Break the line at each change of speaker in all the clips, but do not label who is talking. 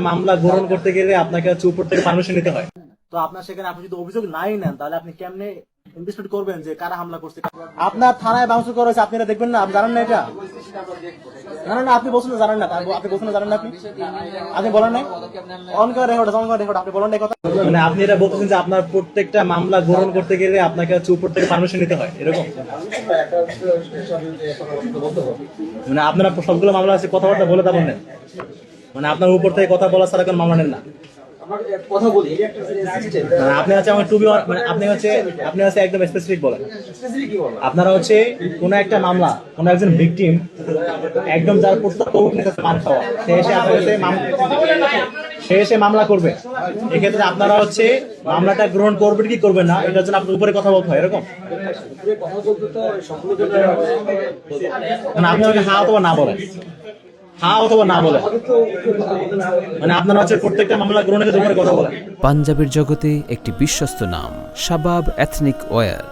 মামলা গ্রহণ করতে গেলে আপনাকে হচ্ছে উপর থেকে পারমিশন নিতে হয়।
তো আপনার সেখানে আপনি যদি অভিযোগ নাই নেন তাহলে আপনি কেমনে ইনভেস্টিগেট করবেন যে কারা হামলা করছে? আপনার থানায় ভাঙচুর করা হয়েছে, আপনারা দেখবেন না? আপনি জানেন না এটা? না না না, আপনি বলছেন না জানেন না, আপনি বলছেন না জানেন না, আপনি বলেন নাই? অন করে রেকর্ড, আপনি বলেন না কথা।
মানে আপনি এটা বলতেছেন যে আপনার প্রত্যেকটা মামলা গ্রহণ করতে গেলে আপনাকে হচ্ছে উপর থেকে পারমিশন নিতে হয়, এরকম? মানে আপনারা সবগুলো মামলা আছে কথাবার্তা বলে তারপর নেন, মানে আপনার উপর থেকে কথা বলা ছাড়া কোনো মামলা নেন না?
কথা বলি
মানে আপনি হচ্ছে আমার টুবি, মানে আপনি হচ্ছে একদম স্পেসিফিক বলেন। আপনারা হচ্ছে কোন একটা মামলা, কোন একজন ভিকটিম একদম যার প্রত্যক্ষ উইটনেস আছে পান খাওয়া, সে এসে আপনার কাছে সে এসে মামলা করবে, এক্ষেত্রে আপনারা হচ্ছে মামলাটা গ্রহণ করবেন কি করবেন না এটার জন্য আপনার উপরে কথা বলতে হয়, এরকম?
কথা বলতে তো সম্পূর্ণ
মানে আপনি আমাকে হ্যাঁ অথবা না বলেন, হ্যাঁ অথবা না বলেন, মানে আপনারা হচ্ছে প্রত্যেকটা মামলা গ্রহণের উপরে কথা বলেন।
পাঞ্জাবের জগতে একটি বিশ্বস্ত নাম শাবাব এথনিক ওয়্যার।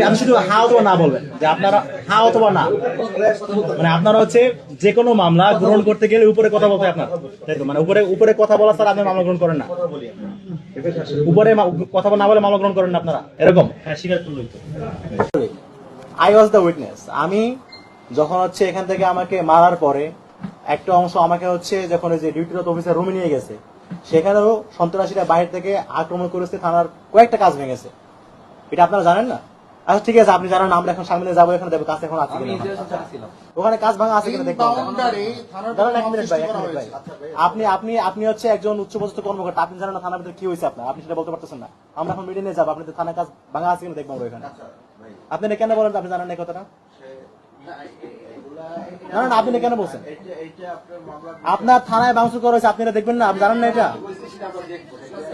আমি শুধু হ্যাঁ অথবা না বলবেন, যে আপনারা হ্যাঁ অথবা না, মানে আপনারা হচ্ছে যে কোনো মামলা গ্রহণ করতে গেলে উপরে কথা বলতে হয় আপনার, তাই তো? মানে উপরে কথা বলা ছাড়া আপনি মামলা গ্রহণ করেন না, উপরে কথা না বলে মামলা গ্রহণ করেন না আপনারা, এরকম? হ্যাঁ, স্বীকার করলেন তো।
I was the witness. আমি যখন হচ্ছে এখান থেকে আমাকে মারার পরে একটা অংশ আমাকে হচ্ছে যখন ওই যে ডিউটিরত অফিসার রুমে নিয়ে গেছে, সেখানেও সন্ত্রাসীরা বাইরে থেকে আক্রমণ করেছে, থানার কয়েকটা কাজ ভেঙেছে। এটা আপনারা জানেন না? আচ্ছা ঠিক আছে, আপনি জানেন না, আমরা এখন সামনে যাবো, এখানে দেখবো কাজ এখন আছে কিনা, ওখানে কাজ ভাঙা আছে কিনা দেখবো। দাঁড়ান এক মিনিট ভাই, আপনি আপনি আপনি হচ্ছে একজন উচ্চপদস্থ কর্মকর্তা, আপনি জানেন না থানার ভিতরে কি হয়েছে আপনার, আপনি সেটা বলতে পারতেছেন না। আমরা এখন মিটিং নিয়ে যাবো, আপনাদের থানার কাজ ভাঙা আছে কিনা দেখবো এখানে। আপনি কেন বলেন আপনি জানেন না এই কথাটা? না না, আপনি কেন বলছেন? আপনার থানায় ভাঙচুর করা হয়েছে, আপনারা দেখবেন না? আপনি জানেন না এটা?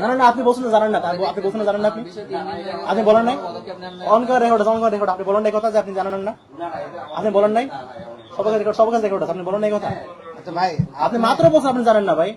না না না, আপনি বলছেন না জানেন না, আপনি বলছেন না জানেন না, আপনি বলেন নাই? অন করে রেকর্ড, আপনি বলেন না কথা যে আপনি জানেন না, আপনি বলেন নাই? সবার কাছে রেকর্ড, আপনি বলেন না কথা। আপনি মাত্র বলছেন আপনি জানেন না ভাই।